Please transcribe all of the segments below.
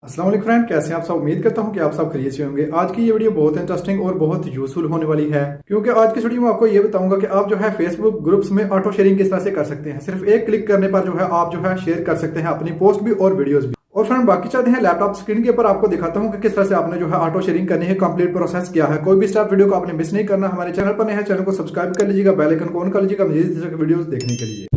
अस्सलाम वालेकुम फ्रेंड, कैसे हैं आप सब। उम्मीद करता हूं कि आप सब खैरियत से होंगे। आज की ये वीडियो बहुत इंटरेस्टिंग और बहुत यूजफुल होने वाली है, क्योंकि आज की वीडियो में आपको ये बताऊंगा कि आप जो है फेसबुक ग्रुप्स में ऑटो शेयरिंग किस तरह से कर सकते हैं। सिर्फ एक क्लिक करने पर जो है आप जो है शेयर कर सकते हैं अपनी पोस्ट भी और वीडियोस भी। और फ्रेंड बाकी चलते हैं लैपटॉप स्क्रीन के ऊपर, आपको दिखाता हूँ कि किस तरह से आपने जो है ऑटो शेयरिंग करनी है, कंप्लीट प्रोसेस क्या है। कोई भी स्टेप वीडियो को आपने मिस नहीं करना। हमारे चैनल पर नए हैं, चैनल को सब्सक्राइब कर लीजिएगा, बेल आइकन को ऑन कर लीजिएगा मजीद इस तरह की वीडियोस देखने के लिए।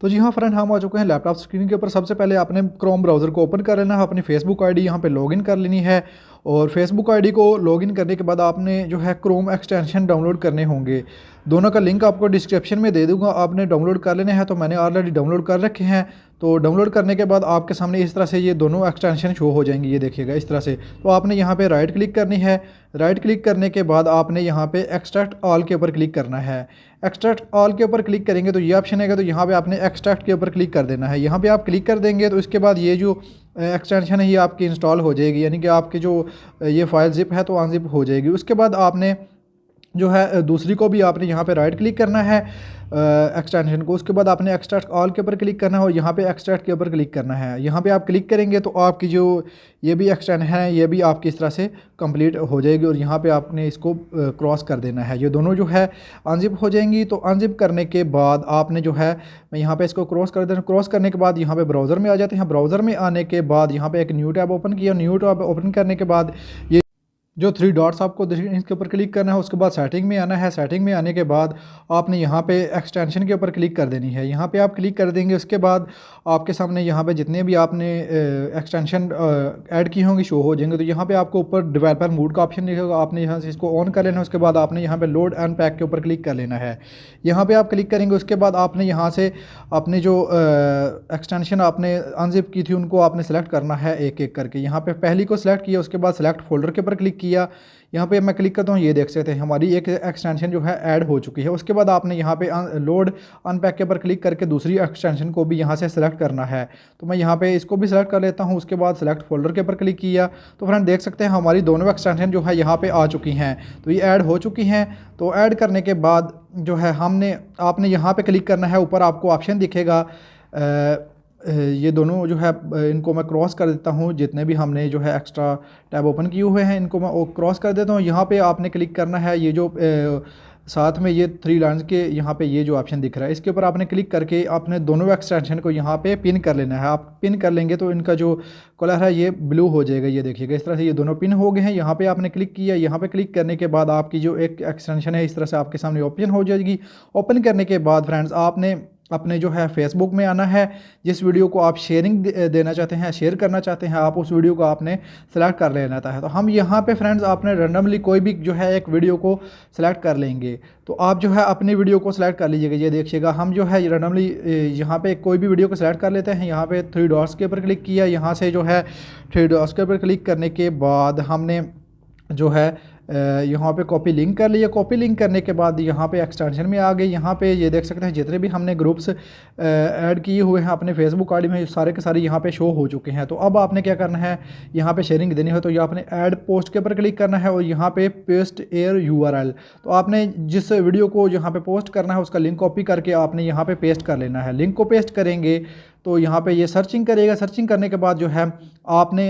तो जी हाँ फ्रेंड, हम आ चुके हैं लैपटॉप स्क्रीन के ऊपर। सबसे पहले आपने क्रोम ब्राउज़र को ओपन कर लेना है, अपनी फेसबुक आईडी यहाँ पे लॉगिन कर लेनी है। और फेसबुक आईडी को लॉगिन करने के बाद आपने जो है क्रोम एक्सटेंशन डाउनलोड करने होंगे। दोनों का लिंक आपको डिस्क्रिप्शन में दे दूंगा, आपने डाउनलोड कर लेने हैं। तो मैंने ऑलरेडी डाउनलोड कर रखे हैं। तो डाउनलोड करने के बाद आपके सामने इस तरह से ये दोनों एक्सटेंशन शो हो जाएंगे, ये देखिएगा इस तरह से। तो आपने यहाँ पे राइट क्लिक करनी है। राइट क्लिक करने के बाद आपने यहाँ पे एक्सट्रैक्ट ऑल के ऊपर क्लिक करना है। एक्सट्रैक्ट ऑल के ऊपर क्लिक करेंगे तो ये ऑप्शन आएगा, तो यहाँ पे आपने एक्सट्रैक्ट के ऊपर क्लिक कर देना है। यहाँ पे आप क्लिक कर देंगे तो इसके बाद ये जो एक्सटेंशन है ये आपकी इंस्टॉल हो जाएगी, यानी कि आपकी जो ये फाइल जिप है तो अनजिप हो जाएगी। उसके बाद आपने जो है दूसरी को भी आपने यहाँ पे राइट क्लिक करना है एक्सटेंशन को। उसके बाद आपने एक्सट्रैक्ट ऑल के ऊपर क्लिक करना है और यहाँ पे एक्सट्रैक्ट के ऊपर क्लिक करना है। यहाँ पे आप क्लिक करेंगे तो आपकी जो ये भी एक्सटेंशन है ये भी आपकी इस तरह से कंप्लीट हो जाएगी और यहाँ पे आपने इसको क्रॉस कर देना है। ये दोनों जो है अनजिप हो जाएंगी। तो अनजिप करने के बाद आपने जो है मैं यहाँ पे इसको क्रॉस कर देना। क्रॉस करने के बाद यहाँ पे ब्राउज़र में आ जाते हैं। ब्राउज़र में आने के बाद यहाँ पे एक न्यू टैब ओपन किया। न्यू टैब ओपन करने के बाद ये जो थ्री डॉट्स आपको इसके ऊपर क्लिक करना है। उसके बाद सेटिंग में आना है। सेटिंग में आने के बाद आपने यहाँ पे एक्सटेंशन के ऊपर क्लिक कर देनी है। यहाँ पे आप क्लिक कर देंगे। उसके बाद आपके सामने यहाँ पे जितने भी आपने एक्सटेंशन ऐड की होंगी शो हो जाएंगे। तो यहाँ पे आपको ऊपर डेवलपर मोड का ऑप्शन दिखेगा, आपने यहाँ से इसको ऑन कर लेना है। उसके बाद आपने यहाँ पे लोड एंड पैक के ऊपर क्लिक कर लेना है। यहाँ पे आप क्लिक करेंगे। उसके बाद आपने यहाँ से अपने जो एक्सटेंशन आपने अनजिप की थी उनको आपने सेलेक्ट करना है एक एक करके। यहाँ पे पहली को सिलेक्ट किया, उसके बाद सेलेक्ट फोल्डर के ऊपर क्लिक किया। यहाँ पे मैं क्लिक करता हूँ, ये देख सकते हैं हमारी एक एक्सटेंशन जो है ऐड हो चुकी है। उसके बाद आपने यहाँ पे लोड अनपैक के ऊपर क्लिक करके दूसरी एक्सटेंशन को भी यहाँ से सेलेक्ट करना है। तो मैं यहाँ पे इसको भी सेलेक्ट कर लेता हूँ। उसके बाद सेलेक्ट फोल्डर के ऊपर क्लिक किया। तो फ्रेंड देख सकते हैं हमारी दोनों एक्सटेंशन जो है यहाँ पे आ चुकी हैं, तो ये ऐड हो चुकी हैं। तो ऐड करने के बाद जो है आपने यहाँ पे क्लिक करना है। ऊपर आपको ऑप्शन दिखेगा, ये दोनों जो है इनको मैं क्रॉस कर देता हूँ। जितने भी हमने जो है एक्स्ट्रा टैब ओपन किए हुए हैं इनको मैं क्रॉस कर देता हूँ। यहाँ पे आपने क्लिक करना है। ये जो साथ में ये थ्री लाइन्स के यहाँ पे ये जो ऑप्शन दिख रहा है इसके ऊपर आपने क्लिक करके आपने दोनों एक्सटेंशन को यहाँ पे पिन कर लेना है। आप पिन कर लेंगे तो इनका जो कलर है ये ब्लू हो जाएगा, ये देखिएगा इस तरह से ये दोनों पिन हो गए हैं। यहाँ पे आपने क्लिक किया। यहाँ पे क्लिक करने के बाद आपकी जो एक एक्सटेंशन है इस तरह से आपके सामने ओपन हो जाएगी। ओपन करने के बाद फ्रेंड्स आपने अपने जो है फेसबुक में आना है। जिस वीडियो को आप शेयरिंग देना चाहते हैं, शेयर करना चाहते हैं, आप उस वीडियो को आपने सेलेक्ट कर लेना है। तो हम यहाँ पे फ्रेंड्स आपने रैंडमली कोई भी जो है एक वीडियो को सिलेक्ट कर लेंगे। तो आप जो है अपनी वीडियो को सिलेक्ट कर लीजिएगा। ये देखिएगा हम जो है रैंडमली यहाँ पे कोई भी वीडियो को सिलेक्ट कर लेते हैं। यहाँ पे थ्री डॉट्स के ऊपर क्लिक किया। यहाँ से जो है थ्री डॉट्स के ऊपर क्लिक करने के बाद हमने जो है यहाँ पे कॉपी लिंक कर लिया। कॉपी लिंक करने के बाद यहाँ पे एक्सटेंशन में आ गए। यहाँ पे ये देख सकते हैं जितने भी हमने ग्रुप्स ऐड किए हुए हैं अपने फेसबुक आईडी में सारे के सारे यहाँ पे शो हो चुके हैं। तो अब आपने क्या करना है, यहाँ पे शेयरिंग देनी है तो ये आपने ऐड पोस्ट के ऊपर क्लिक करना है और यहाँ पे पेस्ट एयर यूआरएल। तो आपने जिस वीडियो को यहाँ पे पोस्ट करना है उसका लिंक कॉपी करके आपने यहाँ पे पेस्ट कर लेना है। लिंक को पेस्ट करेंगे तो यहाँ पे ये सर्चिंग करेगा। सर्चिंग करने के बाद जो है आपने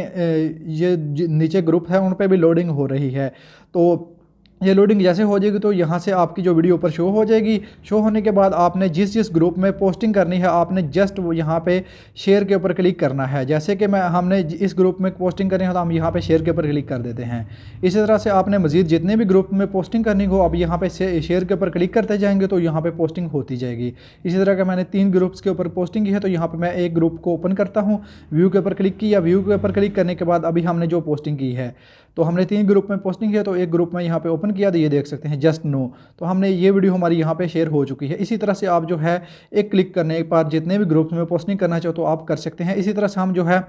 ये नीचे ग्रुप है उन पे भी लोडिंग हो रही है। तो ये लोडिंग जैसे हो जाएगी तो यहाँ से आपकी जो वीडियो ऊपर शो हो जाएगी। शो होने के बाद आपने जिस जिस ग्रुप में पोस्टिंग करनी है आपने जस्ट वो यहाँ पे शेयर के ऊपर क्लिक करना है। जैसे कि हमने इस ग्रुप में पोस्टिंग करनी है तो हम यहाँ पे शेयर के ऊपर क्लिक कर देते हैं। इसी तरह से आपने मज़ीद जितने भी ग्रुप में पोस्टिंग करनी हो अब यहाँ पे शेयर के ऊपर क्लिक करते जाएंगे तो यहाँ पर पोस्टिंग होती जाएगी। इसी तरह का मैंने 3 ग्रुप्स के ऊपर पोस्टिंग की है। तो यहाँ पर मैं एक ग्रुप को ओपन करता हूँ, व्यू के ऊपर क्लिक किया। व्यू के ऊपर क्लिक करने के बाद अभी हमने जो पोस्टिंग की है तो हमने 3 ग्रुप में पोस्टिंग किया। तो एक ग्रुप में यहाँ पे ओपन किया तो ये देख सकते हैं जस्ट नो। तो हमने ये वीडियो हमारी यहाँ पे शेयर हो चुकी है। इसी तरह से आप जो है एक क्लिक करने पर जितने भी ग्रुप्स में पोस्टिंग करना चाहो तो आप कर सकते हैं। इसी तरह से हम जो है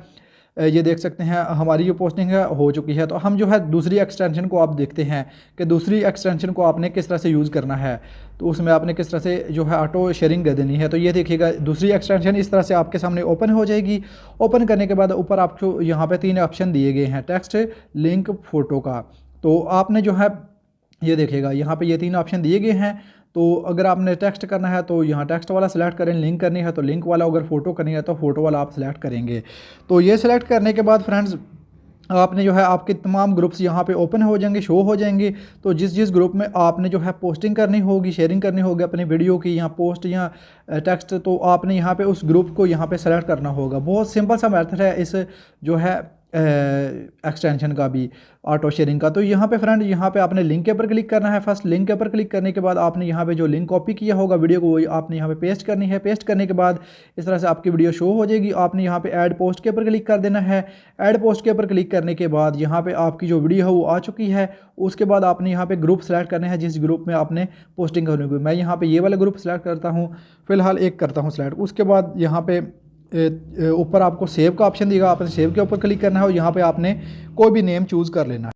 ये देख सकते हैं हमारी जो पोस्टिंग है हो चुकी है। तो हम जो है दूसरी एक्सटेंशन को आप देखते हैं कि दूसरी एक्सटेंशन को आपने किस तरह से यूज़ करना है। तो उसमें आपने किस तरह से जो है ऑटो शेयरिंग कर देनी है। तो ये देखिएगा दूसरी एक्सटेंशन इस तरह से आपके सामने ओपन हो जाएगी। ओपन करने के बाद ऊपर आपको यहाँ पे 3 ऑप्शन दिए गए हैं, टेक्स्ट, लिंक, फ़ोटो का। तो आपने जो है ये देखिएगा यहाँ पे ये 3 ऑप्शन दिए गए हैं। तो अगर आपने टेक्स्ट करना है तो यहाँ टेक्स्ट वाला सेलेक्ट करें, लिंक करनी है तो लिंक वाला, अगर फ़ोटो करनी है तो फ़ोटो वाला आप सेलेक्ट करेंगे। तो ये सेलेक्ट करने के बाद फ्रेंड्स आपने जो है आपके तमाम ग्रुप्स यहाँ पे ओपन हो जाएंगे, शो हो जाएंगे। तो जिस जिस ग्रुप में आपने जो है पोस्टिंग करनी होगी, शेयरिंग करनी होगी अपनी वीडियो की, या पोस्ट या टेक्स्ट, तो आपने यहाँ पे उस ग्रुप को यहाँ पे सेलेक्ट करना होगा। बहुत सिंपल सा मेथड है इस जो है एक्सटेंशन का भी, ऑटो शेयरिंग का। तो यहाँ पे फ्रेंड यहाँ पे आपने लिंक के ऊपर क्लिक करना है। फर्स्ट लिंक के ऊपर क्लिक करने के बाद आपने यहाँ पे जो लिंक कॉपी किया होगा वीडियो को, वही आपने यहाँ पे पेस्ट करनी है। पेस्ट करने के बाद इस तरह से आपकी वीडियो शो हो जाएगी। आपने यहाँ पे ऐड पोस्ट के ऊपर क्लिक कर देना है। ऐड पोस्ट के ऊपर क्लिक करने के बाद यहाँ पे आपकी जो वीडियो है वो आ चुकी है। उसके बाद आपने यहाँ पे ग्रुप सेलेक्ट करने हैं जिस ग्रुप में आपने पोस्टिंग करनी होगी। मैं यहाँ पे ये वाला ग्रुप सेलेक्ट करता हूँ, फिलहाल एक करता हूँ सेलेक्ट। उसके बाद यहाँ पे ऊपर आपको सेव का ऑप्शन दिएगा, आपने सेव के ऊपर क्लिक करना है और यहाँ पे आपने कोई भी नेम चूज़ कर लेना है।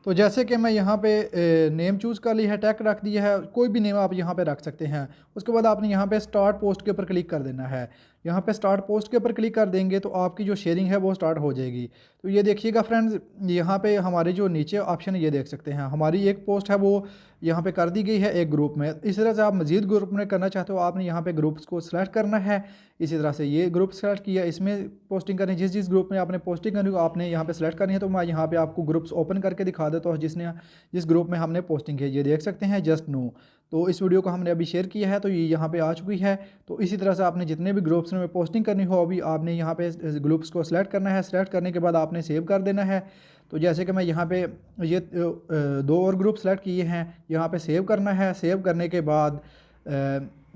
तो जैसे कि मैं यहाँ पे नेम चूज़ कर ली है, टैग रख दिया है, कोई भी नेम आप यहाँ पे रख सकते हैं। उसके बाद आपने यहाँ पे स्टार्ट पोस्ट के ऊपर क्लिक कर देना है। यहाँ पे स्टार्ट पोस्ट के ऊपर क्लिक कर देंगे तो आपकी जो शेयरिंग है वो स्टार्ट हो जाएगी। तो ये देखिएगा फ्रेंड्स, यहाँ पे हमारे जो नीचे ऑप्शन है ये देख सकते हैं, हमारी एक पोस्ट है वो यहाँ पे कर दी गई है एक ग्रुप में। इसी तरह से आप मज़ीद ग्रुप में करना चाहते हो, आपने यहाँ पे ग्रुप्स को सिलेक्ट करना है। इसी तरह से ये ग्रुप सेलेक्ट किया, इसमें पोस्टिंग करनी, जिस जिस ग्रुप में आपने पोस्टिंग करनी हो आपने यहाँ पे सेलेक्ट करनी है। तो मैं यहाँ पे आपको ग्रुप्स ओपन करके दिखा देता हूँ जिस ग्रुप में हमने पोस्टिंग की है। ये देख सकते हैं जस्ट नो। तो इस वीडियो को हमने अभी शेयर किया है तो ये यहाँ पे आ चुकी है। तो इसी तरह से आपने जितने भी ग्रुप्स में पोस्टिंग करनी हो अभी आपने यहाँ पे ग्रुप्स को सिलेक्ट करना है। सिलेक्ट करने के बाद आपने सेव कर देना है। तो जैसे कि मैं यहाँ पे ये 2 और ग्रुप सेलेक्ट किए हैं, यहाँ पे सेव करना है। सेव करने के बाद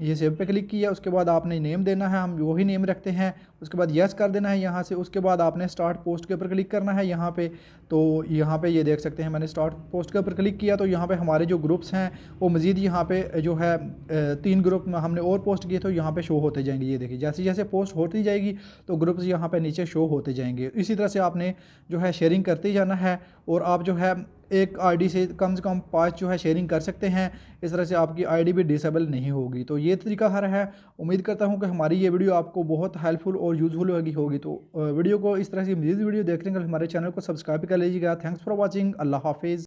ये सेव पे क्लिक किया। उसके बाद आपने नेम देना है, हम वही नेम रखते हैं। उसके बाद यस कर देना है यहाँ से। उसके बाद आपने स्टार्ट पोस्ट के ऊपर क्लिक करना है यहाँ पे। तो यहाँ पे ये देख सकते हैं मैंने स्टार्ट पोस्ट के ऊपर क्लिक किया। तो यहाँ पे हमारे जो ग्रुप्स हैं वो मज़ीद यहाँ पे जो है 3 ग्रुप में हमने और पोस्ट किए तो यहाँ पे शो होते जाएंगे। ये देखिए जैसे जैसे पोस्ट होती जाएगी तो ग्रुप्स यहाँ पे नीचे शो होते जाएंगे। इसी तरह से आपने जो है शेयरिंग करते ही जाना है और आप जो है एक आईडी से कम 5 जो है शेयरिंग कर सकते हैं। इस तरह से आपकी आईडी भी डिसेबल नहीं होगी। तो ये तरीका हर है। उम्मीद करता हूँ कि हमारी ये वीडियो आपको बहुत हेल्पफुल और यूज़फुल होगी। तो वीडियो को इस तरह से मज़ीद वीडियो देखने के लिए हमारे चैनल को सब्सक्राइब कर लीजिएगा। Thanks for watching. अल्लाह हाफिज़।